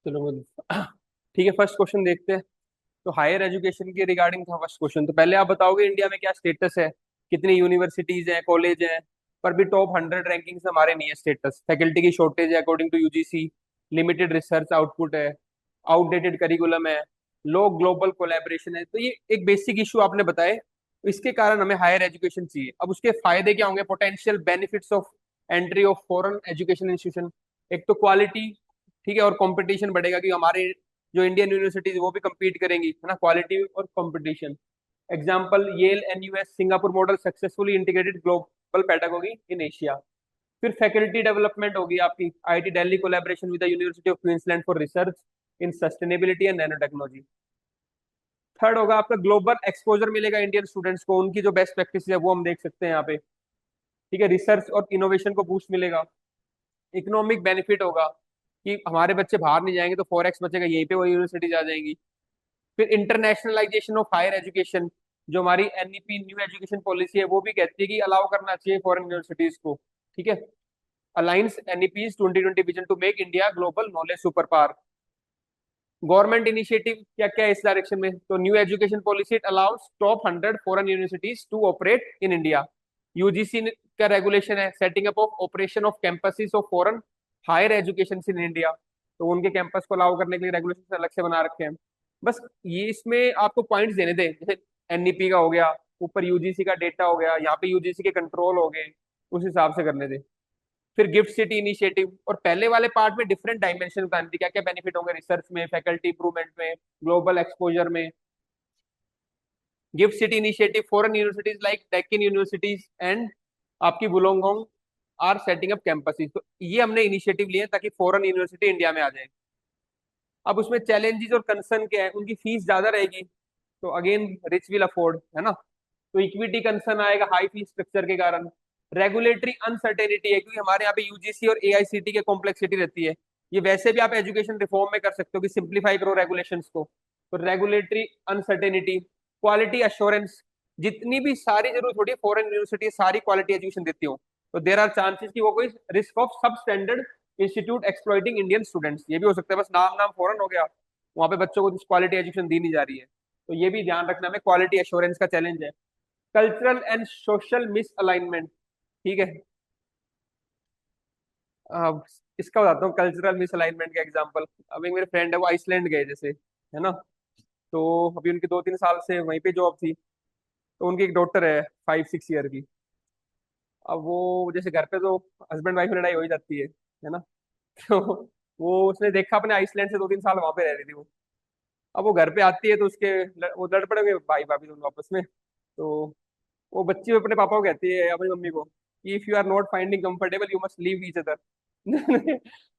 चलो ठीक है, फर्स्ट क्वेश्चन देखते हैं। तो हायर एजुकेशन के रिगार्डिंग था फर्स्ट क्वेश्चन। तो पहले आप बताओगे इंडिया में क्या स्टेटस है, कितनी यूनिवर्सिटीज हैं, कॉलेज हैं। पर भी टॉप 100 रैंकिंग से हमारे नहीं है स्टेटस। फैकल्टी की शॉर्टेज है according to UGC. Limited research output है। आउटडेटेड करिकुलम है। लो ग्लोबल कोलैबोरेशन है। तो ये एक बेसिक इशू आपने बताए। तो इसके कारण हमें हायर एजुकेशन चाहिए। अब उसके फायदे क्या होंगे, potential benefits of entry of foreign education institution. एक तो क्वालिटी, ठीक है, और कंपटीशन बढ़ेगा कि हमारे जो इंडियन यूनिवर्सिटीज वो भी compete करेंगी, है ना, क्वालिटी और competition. Example Yale NUS Singapore model successfully integrated global pedagogy in Asia. फिर फैकल्टी डेवलपमेंट होगी आपकी, IIT Delhi collaboration with the university of Queensland for research in sustainability and nanotechnology. Third होगा आपका global exposure मिलेगा Indian students को, उनकी जो best practice है वो हम देख सकते हैं यहाँ पे। ठीक है, रिसर्च और इनोवेशन को बूस्ट मिलेगा। इकोनॉमिक बेनिफिट होगा कि हमारे बच्चे बाहर नहीं जाएंगे तो 4x बचेगा, यहीं पे वो यूनिवर्सिटीज आ जाएंगी। फिर इंटरनेशनलाइजेशन ऑफ हायर एजुकेशन, जो हमारी एनईपी न्यू एजुकेशन पॉलिसी है वो भी कहती है कि अलाउ करना चाहिए फॉरेन यूनिवर्सिटीज को। ठीक है, alliance NEP 2020 vision to make India global knowledge superpower. Government initiative क्या क्या है इस डायरेक्शन में, तो new education policy it allows top 100 foreign universities to operate in India. UGC का रेगुलेशन है setting up of operation of campuses of foreign higher education in India. तो उनके कैंपस को अलाउ करने के लिए रेगुलेशन अलग से बना रखे हैं। बस ये इसमें आपको पॉइंट्स देने थे, जैसे एनईपी का हो गया, ऊपर यूजीसी का डेटा हो गया, यहाँ पे यूजीसी के कंट्रोल हो गए, उस हिसाब से करने थे। फिर गिफ्ट सिटी इनिशिएटिव, और पहले वाले पार्ट में डिफरेंट डायमेंशन बतानी थी, क्या क्या बेनिफिट होंगे रिसर्च में, फैकल्टी इंप्रूवमेंट में, ग्लोबल एक्सपोजर में। Gift city initiative, foreign universities like Deccan universities and आपकी वुलोंगोंग आर सेटिंग अप कैंपसेस। तो ये हमने इनिशिएटिव लिए ताकि फॉरेन यूनिवर्सिटी इंडिया में आ जाए। अब उसमें चैलेंजेस और कंसर्न क्या है, उनकी फीस ज्यादा रहेगी, तो अगेन रिच विल अफोर्ड, है ना। तो इक्विटी कंसर्न आएगा हाई फीस स्ट्रक्चर के कारण। रेगुलेटरी अनसर्टेनिटी है क्योंकि हमारे यहाँ पे यूजीसी और एआईसीटी के कॉम्प्लेक्सिटी रहती है। ये वैसे भी आप एजुकेशन रिफॉर्म में कर सकते हो कि सिंप्लीफाई करो रेगुलेशंस को। तो रेगुलेटरी अनसर्टेनिटी, क्वालिटी अश्योरेंस, जितनी भी सारी जरूरत होती है फॉरेन यूनिवर्सिटी सारी क्वालिटी एजुकेशन देती हो, तो देर आर चांसेस कि वो कोई रिस्क ऑफ सब standard institute exploiting Indian students, ये भी हो सकता है। बस नाम नाम फॉरेन हो गया, वहां पे बच्चों को क्वालिटी एजुकेशन दी नहीं जा रही है। तो ये भी ध्यान रखना में क्वालिटी एश्योरेंस का चैलेंज है। Cultural and social miss alignment, ठीक है। अब इसका बताता हूँ कल्चरल मिस अलाइनमेंट का एग्जांपल। अब एक मेरे फ्रेंड है, वो आइसलैंड गए जैसे, है ना। तो अभी उनकी 2-3 साल से वहीं पे जॉब थी। तो उनकी एक डॉटर है 5-6 ईयर की। अब वो जैसे घर पे तो हस्बैंड वाइफ में लड़ाई हो ही जाती है ना। तो वो उसने देखा अपने आइसलैंड से 2-3 साल वहां पे रह रही थी वो। अब वो घर पे आती है तो वो लड़ पड़े भाई भाभी दोनों आपस में। तो वो बच्ची अपने पापा को कहती है, अपनी मम्मी को, कि if you are not finding comfortable you must leave each other.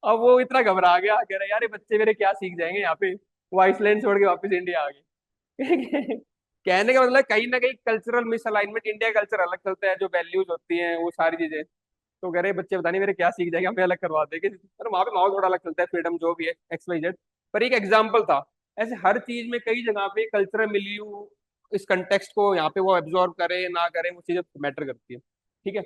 अब वो इतना घबरा गया, कह रहा यार ये बच्चे मेरे क्या सीख जाएंगे यहाँ पे। वो आइसलैंड छोड़ के वापस इंडिया आ गए। कहने का मतलब कहीं ना कहीं कल्चरल मिसअलाइनमेंट, इंडिया कल्चर अलग चलता है, जो वैल्यूज होती हैं वो सारी चीजें। तो कह रहे बच्चे पता नहीं मेरे क्या सीख जाएंगे, हमें अलग करवा देंगे। पर वहां पे माहौल थोड़ा अलग चलता है, फ्रीडम जो भी है एक्स वाई जेड। पर एक एग्जाम्पल था। ऐसे हर चीज में कई जगह पे कल्चरल मिल्यू, इस कंटेक्स्ट को यहाँ पे वो एब्जॉर्व करे ना करे, वो चीजें मैटर करती है। ठीक है,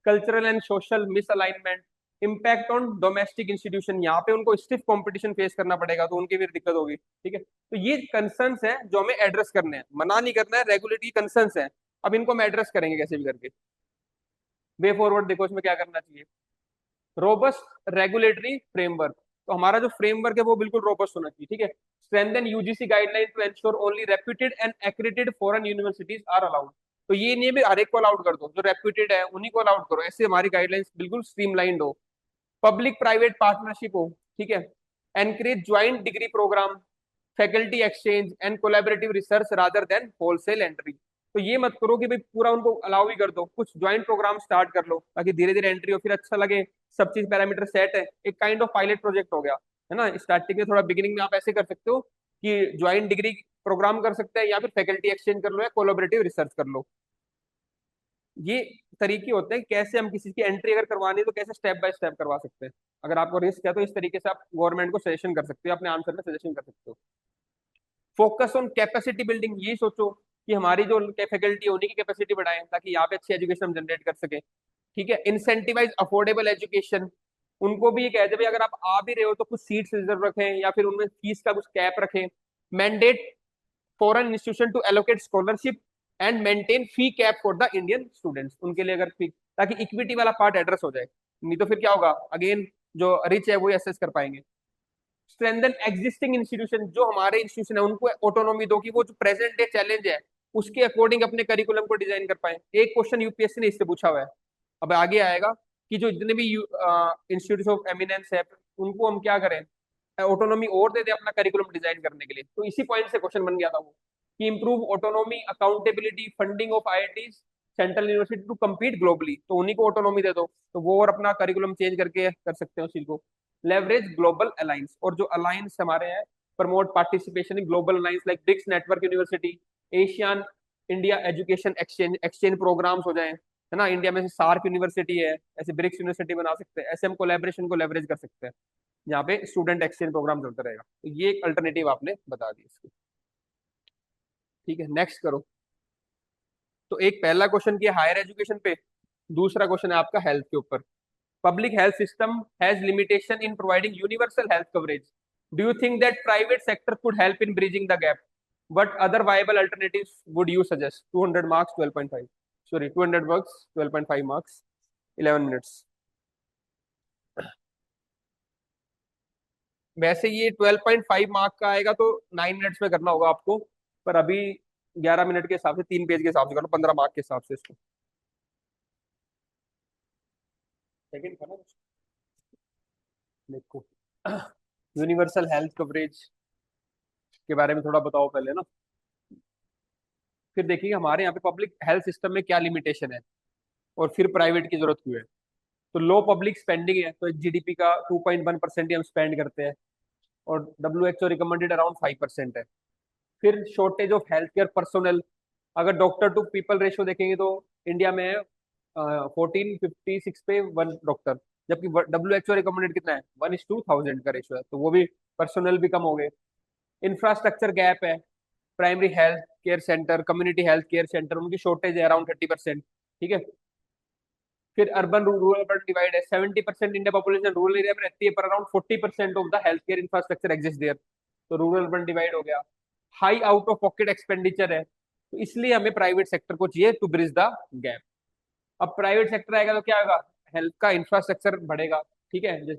cultural and social misalignment, impact on domestic institution, यहाँ पे उनको स्टिफ कंपटीशन फेस करना पड़ेगा तो उनकी भी दिक्कत होगी। ठीक है, तो ये कंसर्न्स हैं जो हमें एड्रेस करने हैं, मना नहीं करना है, रेगुलेटरी कंसर्न्स हैं। अब इनको हम एड्रेस करेंगे कैसे भी करके। वे फॉरवर्ड देखो इसमें क्या करना चाहिए। रोबस्ट रेगुलेटरी फ्रेमवर्क, तो हमारा जो फ्रेमवर्क है वो बिल्कुल रोबस्ट होना चाहिए। ठीक है, strengthen UGC guideline to ensure only reputed and accredited foreign universities are allowed. तो ये नहीं है भी हर एक को अलाउड कर दो, जो रेप्यूटेड है उन्हीं को अलाउड करो, ऐसे हमारी गाइडलाइंस बिल्कुल स्ट्रीमलाइंड हो। पब्लिक प्राइवेट पार्टनरशिप हो, ठीक है। Encourage joint degree program, faculty exchange and collaborative research rather than wholesale entry. तो ये मत करो कि भाई पूरा उनको अलाउ ही कर दो, कुछ ज्वाइंट प्रोग्राम स्टार्ट कर लो ताकि धीरे धीरे एंट्री हो, फिर अच्छा लगे, सब चीज पैरामीटर सेट है, एक काइंड ऑफ पायलट प्रोजेक्ट हो गया, है ना। स्टार्टिंग में थोड़ा बिगिनिंग में आप ऐसे कर सकते हो कि ज्वाइंट डिग्री प्रोग्राम कर सकते हैं, या फिर फैकल्टी एक्सचेंज कर लो, या कोलैबोरेटिव रिसर्च कर लो। ये तरीके होते हैं कैसे हम किसी की एंट्री अगर करवानी है तो कैसे स्टेप बाय स्टेप करवा सकते हैं। अगर आपको रिस्क है तो इस तरीके से आप गवर्नमेंट को सजेशन कर सकते हो, अपने आंसर में सजेशन कर सकते हो। फोकस ऑन कैपेसिटी बिल्डिंग, ये सोचो कि हमारी जो फैकल्टी है उन्हीं की कैपेसिटी बढ़ाएं ताकि यहाँ पे अच्छी एजुकेशन हम जनरेट कर सके। ठीक है, इंसेंटिवाइज अफोर्डेबल एजुकेशन, उनको भी ये कहते हैं भाई अगर आप आ भी रहे हो तो कुछ सीट्स रिजर्व रखें या फिर उनमें फीस का कुछ कैप रखें। Mandate foreign institution to allocate scholarship and maintain fee cap for the Indian students, उनके लिए अगर फी, ताकि इक्विटी वाला पार्ट एड्रेस हो जाए। नहीं तो फिर क्या होगा, अगेन जो रिच है वो एसेस कर पाएंगे। स्ट्रेंथन एग्जिस्टिंग इंस्टीट्यूशन, जो हमारे इंस्टीट्यूशन है उनको ऑटोनॉमी दो कि वो जो प्रेजेंट डे चैलेंज है उसके अकॉर्डिंग अपने करिकुलम को डिजाइन कर पाए। एक क्वेश्चन यूपीएससी ने इससे पूछा हुआ है, अब आगे आएगा कि जो जितने भी इंस्टीट्यूट ऑफ एमिनेंस है उनको हम क्या करें, ऑटोनॉमी और दे दे अपना करिकुलम डिजाइन करने के लिए। तो इसी पॉइंट से क्वेश्चन बन गया था वो कि improve autonomy accountability funding of IIT central university to compete globally, तो उन्हीं को ऑटोनॉमी दे दो तो वो और अपना करिकुलम चेंज करके कर सकते हैं उस चीज को। लेवरेज ग्लोबल अलायंस, और जो अलायंस हमारे हैं promote participation in global alliance like BRICS network university, Asian India education exchange exchange programs हो जाए, है ना। इंडिया में से सार्क यूनिवर्सिटी है, ऐसे ब्रिक्स यूनिवर्सिटी बना सकते हैं, ऐसे हम कोलैबोरेशन को लेवरेज कर सकते हैं जहाँ पे स्टूडेंट एक्सचेंज प्रोग्राम चलता रहेगा। तो ये एक अल्टरनेटिव आपने बता दी इसकी। ठीक है, नेक्स्ट करो। तो एक पहला क्वेश्चन किया हायर एजुकेशन पे, दूसरा क्वेश्चन है आपका हेल्थ के ऊपर। Public health system has limitation in providing universal health coverage. Do you think that private sector could help in bridging the gap? What other viable alternatives would you suggest? 200 marks, 12.5. Sorry, 200 marks, 12.5 marks, 11 minutes. वैसे ये 12.5 mark का आएगा तो 9 minutes में करना होगा आपको, पर अभी 11 मिनट के हिसाब से 3 पेज के हिसाब से करो, 15 मार्क के हिसाब से इसको। सेकंड था ना, देखो यूनिवर्सल हेल्थ कवरेज के बारे में थोड़ा बताओ पहले ना, फिर देखिए हमारे यहाँ पे पब्लिक हेल्थ सिस्टम में क्या लिमिटेशन है और फिर प्राइवेट की जरूरत क्यों है। तो लो पब्लिक स्पेंडिंग है, तो जीडीपी का 2.1% ही हम स्पेंड करते हैं, और W H O recommended around 5% है। फिर shortage of health care personal, अगर डॉक्टर टू पीपल रेशियो देखेंगे तो इंडिया में 1456 पे 1 डॉक्टर, जबकि डब्ल्यू एच ओ रिकमेंडेड कितना है, 1:1000 का रेशियो है, तो वो भी पर्सनल भी कम हो गए। इंफ्रास्ट्रक्चर गैप है, primary health care centre community health care centre उनकी शॉर्टेज है अराउंड 30%। ठीक है। फिर अर्बन रूरल अर्बन डिवाइड है, 70% इंडिया पॉपुलेशन रूरल एरिया में रहती है, पर around 40% of the health care infrastructure exist there, तो रूरल अर्बन डिवाइड हो गया। High out of pocket expenditure है, तो इसलिए हमें प्राइवेट सेक्टर को चाहिए टू ब्रिज द गैप। अब प्राइवेट सेक्टर आएगा तो क्या होगा, हेल्थ का इंफ्रास्ट्रक्चर बढ़ेगा। ठीक है,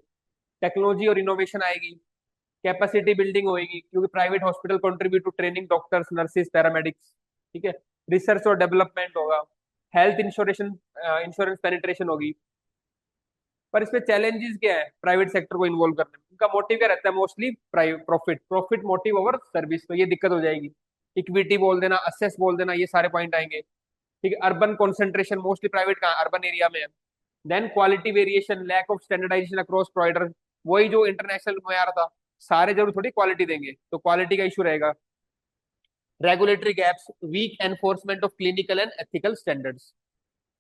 टेक्नोलॉजी और इनोवेशन आएगी, कैपेसिटी बिल्डिंग होगी क्योंकि private hospital contribute to training doctors nurses paramedics. ठीक है, रिसर्च और डेवलपमेंट होगा, हेल्थ इंश्योरेंस इंश्योरेंस पेनिट्रेशन होगी। पर इसमें चैलेंजेस क्या है प्राइवेट सेक्टर को इन्वॉल्व करने में, उनका मोटिव क्या रहता है, mostly profit profit motive over service, तो ये दिक्कत हो जाएगी। इक्विटी बोल देना, असेस बोल देना, ये सारे पॉइंट आएंगे। ठीक है, अर्बन कॉन्सेंट्रेशन मोस्टली प्राइवेट का अर्बन एरिया में है। Then quality variation, lack of standardisation across provider, वही जो इंटरनेशनल में आ रहा था, सारे जरूर थोड़ी क्वालिटी देंगे, तो क्वालिटी का इशू रहेगा। Regulatory gaps, weak enforcement of clinical and ethical standards.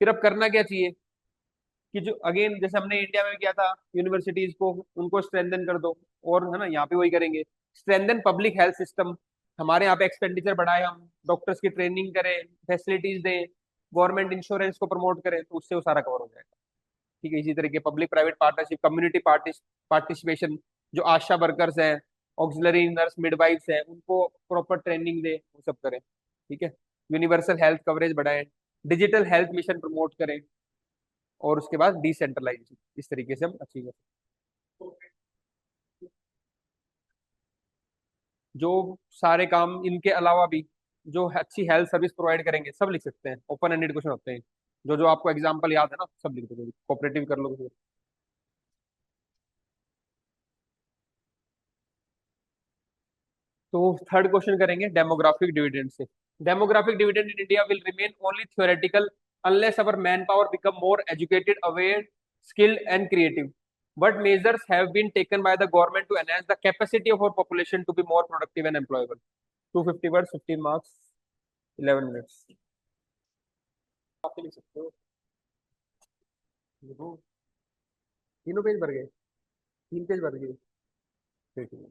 फिर अब करना क्या चाहिए कि जो अगेन जैसे हमने इंडिया में किया था, यूनिवर्सिटीज को उनको स्ट्रेंथन कर दो, और है ना यहाँ पे वही करेंगे। स्ट्रेंथन पब्लिक हेल्थ सिस्टम, हमारे यहाँ पे एक्सपेंडिचर बढ़ाए, हम डॉक्टर्स की ट्रेनिंग करें, फैसिलिटीज दें, गवर्नमेंट इंश्योरेंस को प्रमोट करें, तो उससे वो सारा कवर हो जाएगा। ठीक है, इसी तरीके public private partnership, community participation, जो आशा वर्कर्स हैं, ऑक्सिलरी नर्स मिडवाइफ्स हैं, उनको प्रॉपर ट्रेनिंग दे, वो सब करें। ठीक है, यूनिवर्सल हेल्थ कवरेज बढ़ाएं, डिजिटल हेल्थ मिशन प्रमोट करें, और उसके बाद डिसेंट्रलाइजेशन, इस तरीके से हम अचीव कर सकते हैं। जो सारे काम इनके अलावा भी जो अच्छी हेल्थ सर्विस प्रोवाइड करेंगे सब लिख सकते हैं, ओपन एंडेड क्वेश्चन होते हैं, जो जो आपको एग्जांपल याद है ना सब लिख दो, कोऑपरेटिव कर लो। तो थर्ड क्वेश्चन करेंगे डेमोग्राफिक डिविडेंड से। Demographic dividend in India will remain only theoretical unless our manpower become more educated, aware, skilled, and creative. What measures have been taken by the government to enhance the capacity of our population to be more productive and employable? 250 words, 15 marks, 11 minutes. आप लिख सकते हो। देखो, तीनों page भर गए, 3 page भर गए। ठीक है,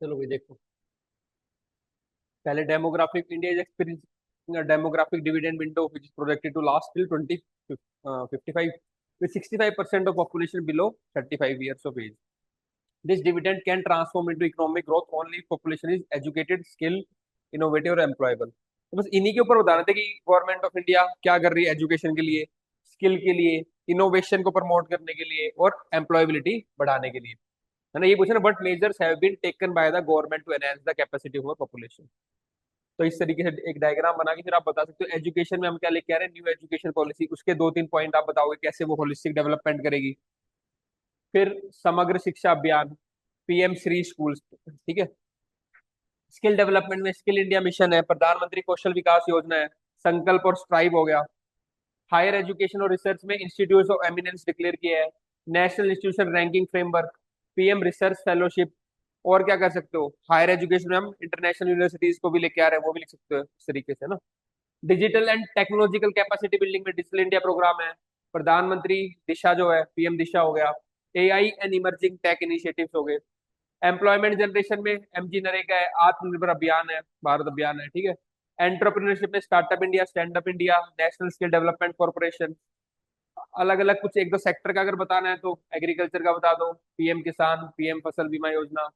चलो भाई देखो, पहले demographic India is experiencing demographic dividend window which is projected to last till 2055 with 65% of population below 35 years of age. This dividend can transform into economic growth only if population is educated, skilled, innovative और employable. तो बस इन्हीं के ऊपर बताना था कि government of India क्या कर रही है एजुकेशन के लिए, स्किल के लिए, इनोवेशन को प्रमोट करने के लिए और एम्प्लॉयबिलिटी बढ़ाने के लिए, है ना। ये पूछे ना, but measures have been taken by the government to enhance the capacity of population. तो इस तरीके से एक डायग्राम बना के फिर आप बता सकते हो एजुकेशन में हम क्या लेके आ रहे हैं, न्यू एजुकेशन पॉलिसी, उसके दो तीन पॉइंट आप बताओगे कैसे वो होलिस्टिक डेवलपमेंट करेगी। फिर समग्र शिक्षा अभियान, पीएम श्री स्कूल, ठीक है। स्किल डेवलपमेंट में स्किल इंडिया मिशन है, प्रधानमंत्री कौशल विकास योजना है, संकल्प और स्ट्राइव हो गया। हायर एजुकेशन और रिसर्च में इंस्टीट्यूट ऑफ एमिनेंस डिक्लेयर किया है, national institution ranking framework, PM research fellowship. और क्या कर सकते हो, हायर एजुकेशन में हम इंटरनेशनल यूनिवर्सिटीज को भी लेके आ रहे हैं, वो भी लिख सकते हो इस तरीके से ना। Digital and technological capacity building में डिजिटल इंडिया प्रोग्राम है, प्रधानमंत्री दिशा जो है, पीएम दिशा हो गया, AI and emerging tech initiatives हो गए। एम्प्लॉयमेंट जनरेशन में एमजी नरेगा है, आत्मनिर्भर अभियान है, भारत अभियान है, ठीक है। एंटरप्रेन्योरशिप में startup India, stand up India, national skill development corporation. अलग अलग कुछ एक दो सेक्टर का अगर बताना है तो एग्रीकल्चर का बता दो, पीएम किसान, पीएम फसल बीमा योजना।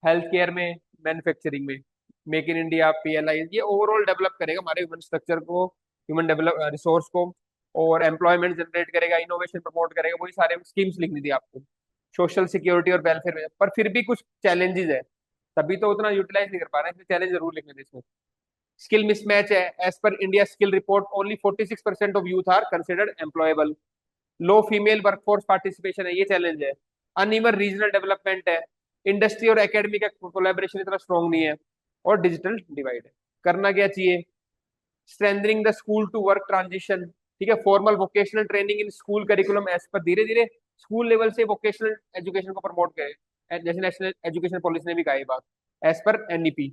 हेल्थ केयर में, मैन्युफैक्चरिंग में मेक इन इंडिया, पीएलआई, ये ओवरऑल डेवलप करेगा हमारे ह्यूमन स्ट्रक्चर को, ह्यूमन डेवलप रिसोर्स को, और एम्प्लॉयमेंट जनरेट करेगा, इनोवेशन प्रमोट करेगा। वही सारे स्कीम्स लिखनी थी आपको, सोशल सिक्योरिटी और वेलफेयर में। पर फिर भी कुछ चैलेंजेस है, तभी तो उतना यूटिलाइज नहीं कर पा रहे हैं, चैलेंज जरूर लिखने थे इसमें। स्किल मिसमैच है, as per India skill report only 46% of youth are considered employable. Low female workforce participation है, ये चैलेंज है। अनइवन रीजनल डेवलपमेंट है, इंडस्ट्री और एकेडमी का कोलैबोरेशन इतना स्ट्रॉन्ग नहीं है, और डिजिटल डिवाइड है। करना क्या चाहिए, strengthening the school to work transition, ठीक है। Formal vocational training in school curriculum as per, धीरे धीरे स्कूल लेवल से वोकेशनल एजुकेशन को प्रमोट करे, जैसे नेशनल एजुकेशन पॉलिसी ने भी कहा ये बात, as per NEP.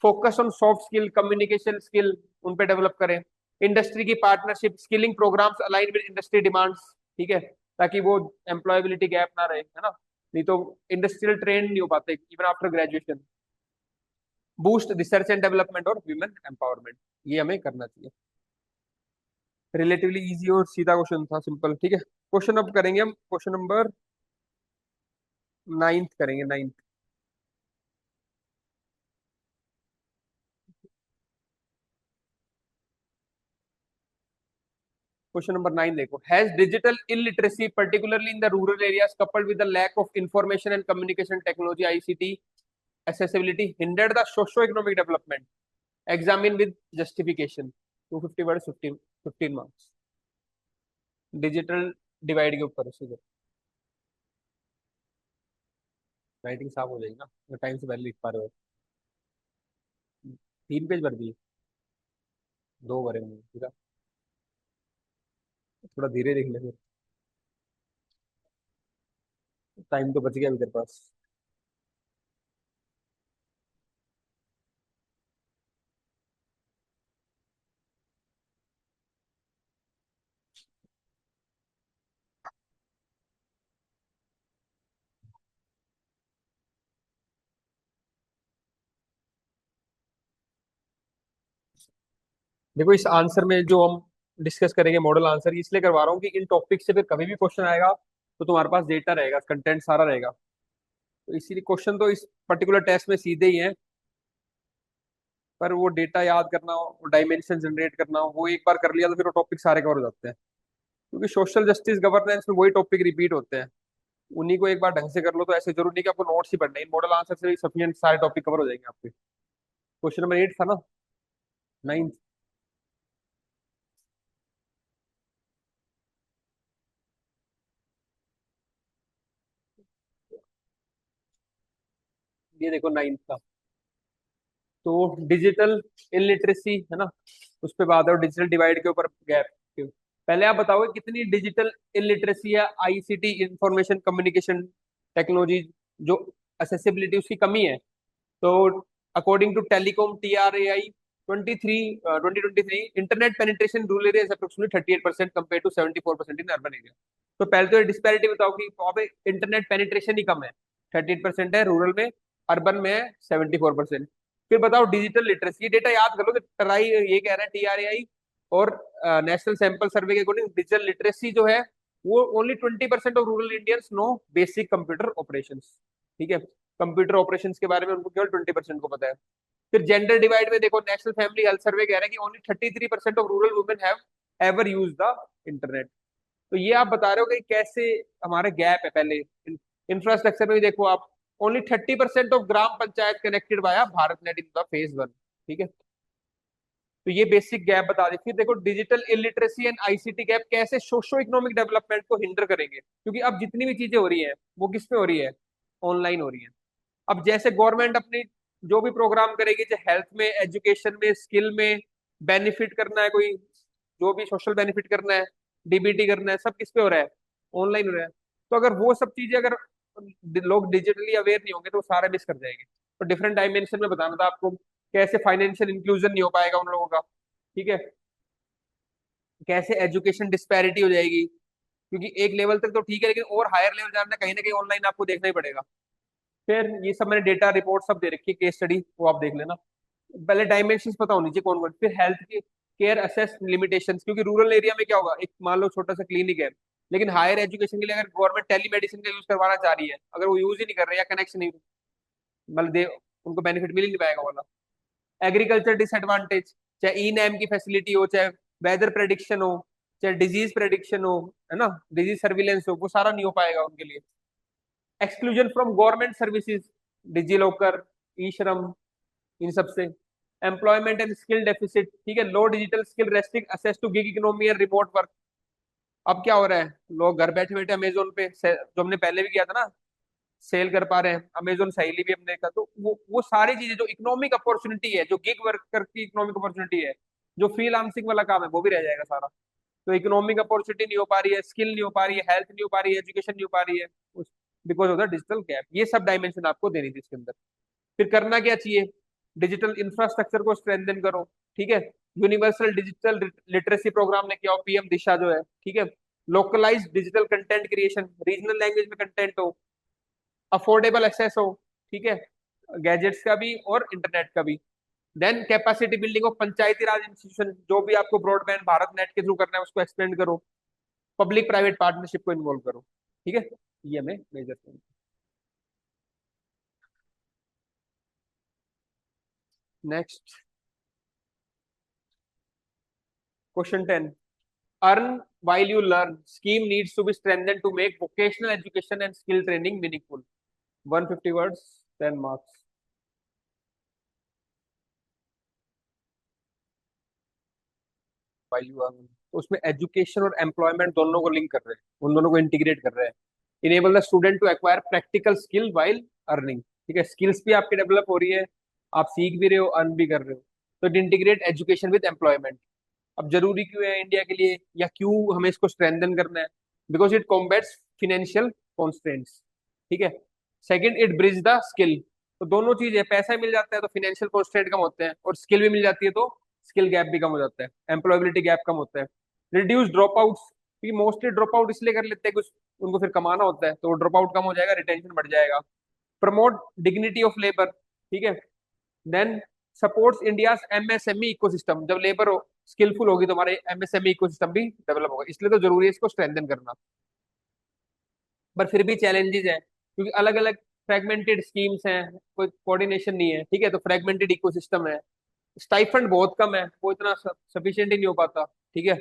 Focus on soft skill, communication skill, उन पे डेवलप करें। इंडस्ट्री की partnership, skilling programs align with industry demands, ठीक है, ताकि वो एम्प्लॉयबिलिटी गैप ना रहे, है ना। नहीं तो इंडस्ट्रियल ट्रेंड नहीं हो पाते even after graduation. Boost research and development और ह्यूमन एम्पावरमेंट, ये हमें करना चाहिए। रिलेटिवली इजी और सीधा क्वेश्चन था, सिंपल, ठीक है। क्वेश्चन अब करेंगे हम, क्वेश्चन नंबर 9 करेंगे, 9। क्वेश्चन नंबर 9 देखो, has digital illiteracy particularly in the rural areas coupled with the lack of information and communication technology ICT accessibility hindered the socio-economic development? Examine with justification. 250 words, 15 marks. Digital divide के ऊपर सीधे writing साफ हो जाएगी ना, time से पहले लिख पा रहे हो। 3 पेज भर दिए, 2 भरे होंगे, ठीक है। थोड़ा धीरे लिख ले फिर, टाइम तो बच गया अभी तेरे पास। देखो इस आंसर में जो हम डिस्कस करेंगे मॉडल आंसर, इसलिए करवा रहा हूँ कि इन टॉपिक से फिर कभी भी क्वेश्चन आएगा तो तुम्हारे पास डेटा रहेगा, कंटेंट सारा रहेगा। तो इसीलिए क्वेश्चन तो इस पर्टिकुलर टेस्ट में सीधे ही है, पर वो डेटा याद करना हो, डायमेंशन जनरेट करना हो, वो एक बार कर लिया तो फिर वो टॉपिक सारे कवर हो जाते हैं। क्योंकि सोशल जस्टिस गवर्नेंस में वही टॉपिक रिपीट होते हैं, उन्हीं को एक बार ढंग से कर लो तो ऐसे जरूरी नहीं कि आपको नोट्स ही पढ़ने, इन मॉडल आंसर से सफिशिएंट सारे टॉपिक कवर हो जाएंगे आपके। क्वेश्चन नंबर 8 था ना, 9। ये देखो 9 का, तो डिजिटल इलिटरेसी है ना, उस पे बात है, डिजिटल डिवाइड के ऊपर गैप। पहले आप बताओगे कितनी डिजिटल इलिटरेसी है, आईसीटी इंफॉर्मेशन कम्युनिकेशन टेक्नोलॉजी जो एक्सेसिबिलिटी उसकी कमी है। तो according to telecom TRAI 2023 internet penetration rural area approximately 38% compare to 74% in urban area. तो पहले तो डिस्पैरिटी बताओ कि वहाँ पे इंटरनेट पेनिट्रेशन ही कम है, 38% है रूरल में, अर्बन में है 74%। फिर बताओ डिजिटल लिटरेसी, ये डेटा याद कर लो कि ट्राई ये कह रहा है TRAI और नेशनल सैंपल सर्वे के अकॉर्डिंग डिजिटल लिटरेसी जो है वो only 20% of rural Indians no basic computer operation. ठीक है, कंप्यूटर ऑपरेशन के बारे में उनको केवल 20% को पता है। फिर जेंडर डिवाइड में देखो, नेशनल फैमिली हेल्थ सर्वे कह रहा है कि only 33% of rural women have ever use the internet. तो ये आप बता रहे हो कि कैसे हमारे गैप है। पहले इंफ्रास्ट्रक्चर में भी देखो आप, only 30% of gram panchayat connected via Bharat net in the phase 1। ठीक है, तो ये बेसिक गैप बता दी। फिर देखो digital illiteracy and ICT gap कैसे सोशो इकोनॉमिक डेवलपमेंट को हिंडर करेंगे, क्योंकि अब जितनी भी चीजें हो रही है वो किस पे हो रही है, ऑनलाइन हो रही है। अब जैसे गवर्नमेंट अपनी जो भी प्रोग्राम करेगी, चाहे हेल्थ में, एजुकेशन में, स्किल में, बेनिफिट करना है कोई, जो भी सोशल बेनिफिट करना है, डीबीटी करना है, सब किस पे हो रहा है, ऑनलाइन हो रहा है। तो अगर वो सब चीजें अगर लोग डिजिटली अवेयर नहीं होंगे तो वो सारा मिस कर जाएंगे। तो डिफरेंट डायमेंशन में बताना था आपको, कैसे फाइनेंशियल इंक्लूजन नहीं हो पाएगा उन लोगों का। ठीक है, कैसे एजुकेशन डिस्पैरिटी हो जाएगी, क्योंकि एक लेवल तक तो ठीक है लेकिन और हायर लेवल जानना कहीं ना कहीं ऑनलाइन आपको देखना ही पड़ेगा। फिर ये सब मैंने डेटा रिपोर्ट सब दे रखी है, केस स्टडी वो आप देख लेना। पहले डायमेंशंस पता होनी चाहिए कौन कौन। फिर हेल्थ की केयर असेस लिमिटेशंस, क्योंकि रूरल एरिया में क्या होगा, एक मान लो छोटा सा क्लिनिक है, लेकिन हायर एजुकेशन के लिए अगर गवर्नमेंट टेलीमेडिसिन का यूज करवाना चाह रही है, अगर वो यूज ही नहीं कर रहे या कनेक्शन नहीं, मतलब दे उनको बेनिफिट मिल ही नहीं पाएगा वाला। एग्रीकल्चर डिसएडवांटेज, चाहे ई नैम की फैसिलिटी हो, चाहे वेदर प्रेडिक्शन हो, चाहे डिजीज प्रेडिक्शन हो, है ना, डिजीज सर्विलेंस हो, वो सारा नहीं हो पाएगा उनके लिए। Exclusion from government services, DigiLocker, e Shram, इन सबसे। एम्प्लॉयमेंट एंड स्किल डेफिसिट, ठीक है, low digital skill restrict access to gig economy and remote work. अब क्या हो रहा है, लोग घर बैठे बैठे अमेजोन पे जो हमने पहले भी किया था ना, सेल कर पा रहे हैं। अमेजोन सहेली भी हमने देखा। तो वो सारी चीजें जो इकोनॉमिक अपॉर्चुनिटी है, जो गिग वर्कर की इकोनॉमिक अपॉर्चुनिटी है, जो फ्रीलांसिंग वाला काम है, वो भी रह जाएगा सारा। तो इकोनॉमिक अपॉर्चुनिटी नहीं हो पा रही है, स्किल नहीं हो पा रही है, हेल्थ नहीं हो पा रही है, एजुकेशन नहीं हो पा रही है, because of the digital gap. ये सब डायमेंशन आपको देनी थी इसके अंदर। फिर करना क्या चाहिए, डिजिटल इंफ्रास्ट्रक्चर को स्ट्रेंथन करो। ठीक है, यूनिवर्सल डिजिटल लिटरेसी प्रोग्राम ने किया, पीएम दिशा जो है। ठीक है, localise digital content creation, regional language में कंटेंट हो, अफोर्डेबल एक्सेस हो। ठीक है, गैजेट्स का भी और इंटरनेट का भी। Then capacity building of Panchayati Raj institution, जो भी आपको ब्रॉडबैंड भारत नेट के थ्रू करना है उसको एक्सपेंड करो। पब्लिक प्राइवेट पार्टनरशिप को इन्वॉल्व करो। ठीक है, ये हमें मेजर करना। Next question 10, earn while you learn scheme needs to be strengthened to make vocational education and skill training meaningful। 150 words, 10 marks। while you earn, तो उसमें एजुकेशन और एम्प्लॉयमेंट दोनों को लिंक कर रहे हैं, उन दोनों को इंटीग्रेट कर रहे हैं। Enable the student to acquire practical skill while earning. ठीक है, स्किल्स भी आपकी डेवलप हो रही है, आप सीख भी रहे हो, अर्न भी कर रहे हो। तो it integrate education with employment. अब जरूरी क्यों है इंडिया के लिए, या क्यों हमें इसको स्ट्रेंथन करना है, because it combats financial constraints. ठीक है, second it bridge the skill. तो दोनों चीज है, पैसा मिल जाता है तो फिनेंशियल कॉन्स्ट्रेंट कम होते हैं, और स्किल भी मिल जाती है तो स्किल गैप भी कम हो जाता है, एम्प्लॉयबिलिटी गैप कम होता है। रिड्यूस ड्रॉप आउट, क्योंकि मोस्टली ड्रॉप आउट इसलिए कर लेते हैं कुछ, उनको फिर कमाना होता है, तो ड्रॉप आउट कम हो जाएगा, रिटेंशन बढ़ जाएगा। Promote dignity of labour. ठीक है, then supports India MSME ecosystem. जब लेबर स्किलफुल होगी तो हमारे एमएसएमई इकोसिस्टम भी डेवलप होगा, इसलिए तो जरूरी है इसको स्ट्रेंथन करना। पर फिर भी चैलेंजेस है, क्योंकि अलग अलग फ्रेगमेंटेड स्कीम्स हैं, कोई कोऑर्डिनेशन नहीं है। ठीक है, तो फ्रेगमेंटेड इकोसिस्टम है। स्टाइफंड बहुत कम है, वो इतना सफिशिएंट ही नहीं हो पाता। ठीक है,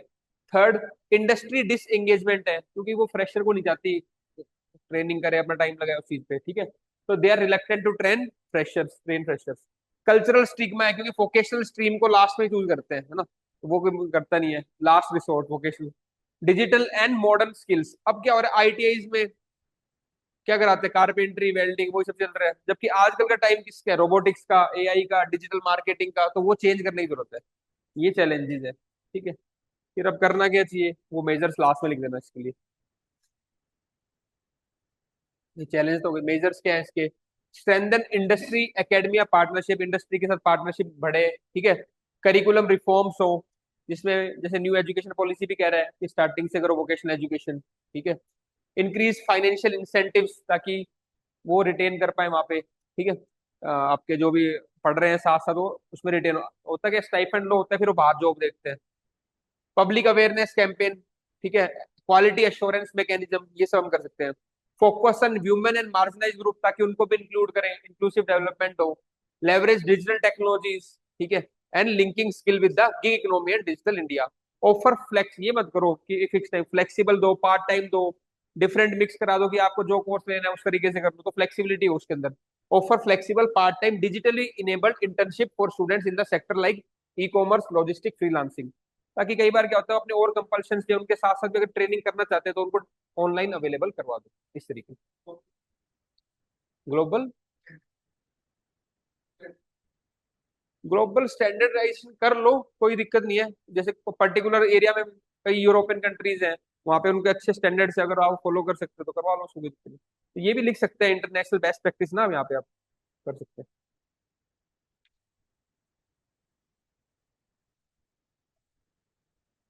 थर्ड इंडस्ट्री डिस एंगेजमेंट है, क्योंकि वो फ्रेशर को नहीं चाहती ट्रेनिंग करे, अपना टाइम लगाए उस चीज पे। ठीक है, तो they are reluctant to train freshers. Cultural stigma है, क्योंकि वोकेशनल स्ट्रीम को लास्ट में चूज करते हैं, है ना, तो वो कोई करता नहीं है, last resort vocational. Digital and modern skills, अब क्या हो रहा है आईटीआईज में, क्या कराते हैं, कारपेंट्री, वेल्डिंग, वो सब चल रहा है, जबकि आजकल का टाइम किसका है, रोबोटिक्स का, एआई का, डिजिटल मार्केटिंग का। तो वो चेंज करने की जरूरत है, ये चैलेंजेस है। ठीक है, फिर अब करना क्या चाहिए, वो मेजर्स लास्ट में लिख देना इसके लिए। ये चैलेंज तो मेजर्स क्या है इसके, strengthen industry academia partnership, industry के साथ पार्टनरशिप बढ़े। ठीक है, करिकुलम रिफॉर्म्स हो, जिसमें जैसे न्यू एजुकेशन पॉलिसी भी कह रहा है कि स्टार्टिंग से करो वोकेशनल एजुकेशन। ठीक है, इंक्रीज फाइनेंशियल इंसेंटिव्स, ताकि वो रिटेन कर पाए वहां पे। ठीक है, आपके जो भी पढ़ रहे हैं साथ साथ वो उसमें रिटेन होता है कि स्टाइपेंड लो होता है, फिर वो बाहर जॉब देखते हैं। पब्लिक अवेयरनेस कैंपेन, ठीक है, क्वालिटी एश्योरेंस मैकेनिज्म, ये सब हम कर सकते हैं। Focus on women and marginalise group, ताकि उनको भी इंक्लूड करें, इंक्लूसिव डेवलपमेंट हो। लेवरेज डिजिटल टेक्नोलॉजीज, ठीक है, and linking skill with the gig economy and digital India. Offer flex, ये मत करो कि फिक्स टाइम, फ्लेक्सिबल दो, पार्ट टाइम दो, डिफरेंट मिक्स करा दो कि आपको जो कोर्स लेना है उस तरीके से कर लो, तो फ्लेक्सिबिलिटी हो उसके अंदर। Offer flexible part time digitally enabled internship for students in the sector like e commerce, logistic, freelancing. ताकि कई बार क्या होता है अपने और कंपल्शन है उनके साथ साथ भी अगर ट्रेनिंग करना चाहते हैं तो उनको ऑनलाइन अवेलेबल करवा दो इस तरीके से। ग्लोबल ग्लोबल स्टैंडर्डाइजेशन कर लो, कोई दिक्कत नहीं है। जैसे पर्टिकुलर एरिया में कई यूरोपियन कंट्रीज हैं, वहां पे उनके अच्छे स्टैंडर्ड से अगर आप फॉलो कर सकते हो तो करवा लो, सुविधा के लिए। तो ये भी लिख सकते हैं इंटरनेशनल बेस्ट प्रैक्टिस ना, यहाँ पे आप कर सकते हैं।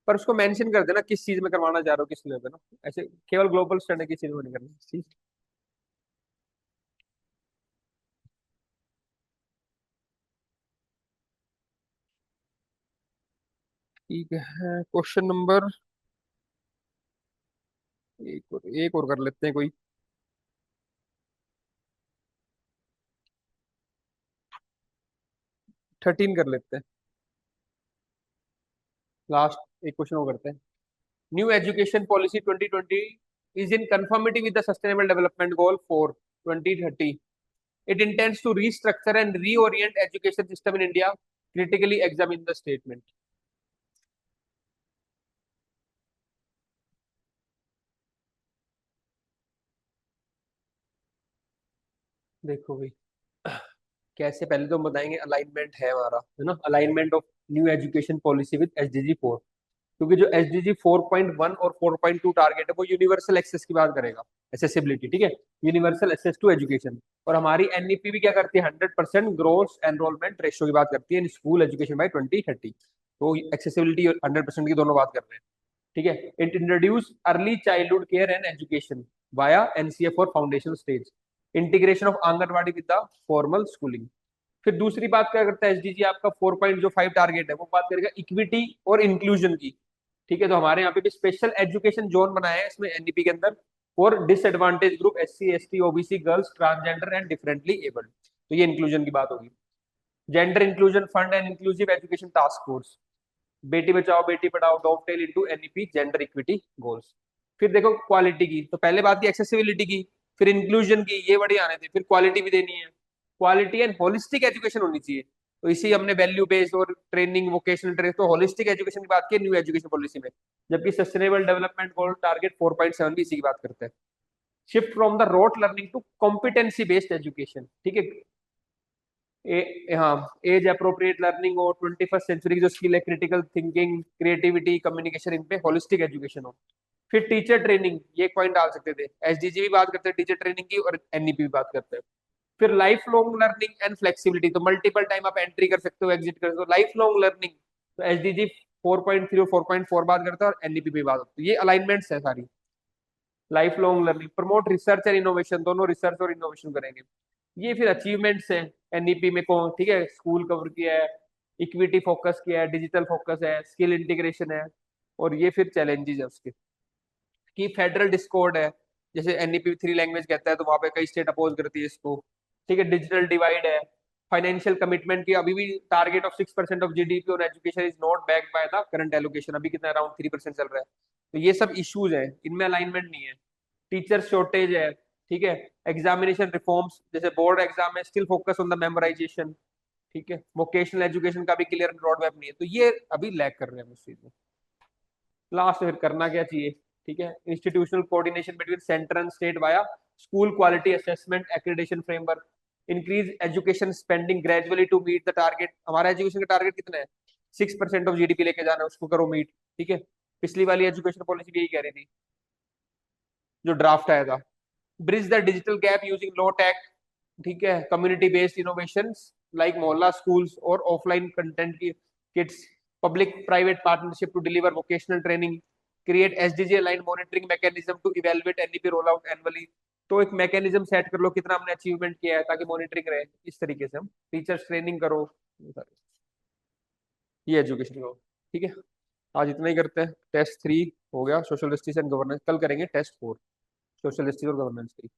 पर उसको मेंशन कर देना किस चीज में करवाना चाह रहे हो, किस लेवल पे ना, ऐसे केवल ग्लोबल स्टैंडर्ड की चीज में नहीं करना ठीक। ठीक है, क्वेश्चन नंबर एक और कर लेते हैं कोई। 13 कर लेते हैं, लास्ट एक क्वेश्चन वो करते हैं। New education policy 2020 is in conformity with the sustainable development goal for 2030. It intends to restructure and reorient education system in India. Critically examine the statement. देखो भाई, कैसे, पहले तो हम बताएंगे अलाइनमेंट है हमारा, है ना, alignment of new education policy with SDG 4। क्योंकि जो SDG 4.1 और 4.2 टारगेट है वो यूनिवर्सल एक्सेस की बात करेगा, एक्सेसिबिलिटी, ठीक है, यूनिवर्सल एक्सेस टू एजुकेशन। और हमारी NEP भी क्या करती है, 100% ग्रोस एनरोलमेंट रेशियो की बात करती है इन स्कूल एजुकेशन बाय 2030। तो एक्सेसिबिलिटी 100% की दोनों बात कर रहे हैं, ठीक है। It introduce early childhood care and education via NCF और foundation stage, integration of anganwadi with the formal schooling. फिर दूसरी बात क्या करता है SDG आपका 4.5 टारगेट है, वो बात करेगा इक्विटी और इंक्लूजन की, ठीक है। तो हमारे यहाँ पे भी स्पेशल एजुकेशन जोन बनाया है इसमें NEP के अंदर, for disadvantage group SC ST OBC girls transgender and differently abled. तो ये इंक्लूजन की बात होगी। Gender inclusion fund and inclusive education task force, Beti Bachao Beti Padhao dovetail into NEP gender equity goals. फिर देखो क्वालिटी की, तो पहले बात की एक्सेसिबिलिटी की, फिर इंक्लूजन की, ये बड़ी आने थे, फिर क्वालिटी भी देनी है। क्वालिटी एंड होलिस्टिक एजुकेशन होनी चाहिए, तो इसी हमने वैल्यू बेस्ड और ट्रेनिंग वोकेशनल ट्रेनिंग, तो होलिस्टिक एजुकेशन की बात की न्यू एजुकेशन पॉलिसी में। जबकि सस्टेनेबल डेवलपमेंट गोल टारगेट 4.7 भी इसी की बात करता है। Shift from the rote learning to competency based education, ठीक है। हाँ, एज अप्रोप्रिएट लर्निंग हो, 21st सेंचुरी की जो स्किल है, क्रिटिकल थिंकिंग, क्रिएटिविटी, कम्युनिकेशन, इन पे होलिस्टिक एजुकेशन हो। फिर टीचर ट्रेनिंग, ये एक पॉइंट डाल सकते थे, SDG भी बात करते हैं टीचर ट्रेनिंग की और NEP भी बात करते हैं। फिर life long learning and flexibility, तो मल्टीपल टाइम आप एंट्री कर सकते हो, एग्जिट कर सकते हो, लाइफ लॉन्ग लर्निंग। तो SDG 4.3 और 4.4 बात करता है और NEP भी बात होती है, ये अलाइनमेंट्स है सारी। Life long learning, promote research and innovation, दोनों रिसर्च और इनोवेशन करेंगे। ये फिर अचीवमेंट्स हैं NEP में, कौन, ठीक है, स्कूल कवर किया है, इक्विटी फोकस किया है, डिजिटल फोकस है, स्किल इंटीग्रेशन है। और ये फिर चैलेंजेस है उसके, कि फेडरल डिस्कॉर्ड है, जैसे NEP 3 लैंग्वेज कहता है तो वहां पे कई स्टेट अपोज करती है इसको, ठीक है। डिजिटल डिवाइड है, फाइनेंशियल कमिटमेंट की अभी भी टारगेट ऑफ 6% ऑफ GDP और education is not back by the current allocation, अभी कितना अराउंड 3% चल रहा है। तो ये सब इश्यूज है, इनमें अलाइनमेंट नहीं है। टीचर शॉर्टेज है, ठीक है। एग्जामिनेशन रिफॉर्म्स, जैसे बोर्ड एग्जाम में still focus on the memorisation, ठीक है। वोकेशनल एजुकेशन का भी क्लियर रोड मैप नहीं है, तो ये अभी लैक कर रहे हैं हम इस चीज में। लास्ट फिर करना क्या चाहिए, ठीक है, institutional coordination between centre and state via school quality assessment accreditation framework, increase education spending gradually to meet the target. हमारा एजुकेशन का टारगेट कितना है, 6% ऑफ GDP लेके जाना है, उसको करो मीट, ठीक है। पिछली वाली एजुकेशन पॉलिसी भी यही कह रही थी, जो ड्राफ्ट आया था। Bridge the digital gap using low tech, ठीक है, community based innovation like mohalla schools और ऑफलाइन कंटेंट की kits, public private partnership to deliver vocational training, create SDG aligned monitoring mechanism to evaluate NEP rollout annually, तो एक mechanism set कर लो कितना हमने achievement किया है, ताकि मॉनिटरिंग रहे। इस तरीके से हम टीचर्स ट्रेनिंग करो, ये एजुकेशन को। ठीक है, आज इतना ही करते हैं। टेस्ट 3 हो गया, सोशल जस्टिस एंड गवर्नेंस। कल करेंगे टेस्ट 4, सोशल जस्टिस और गवर्नेंस की।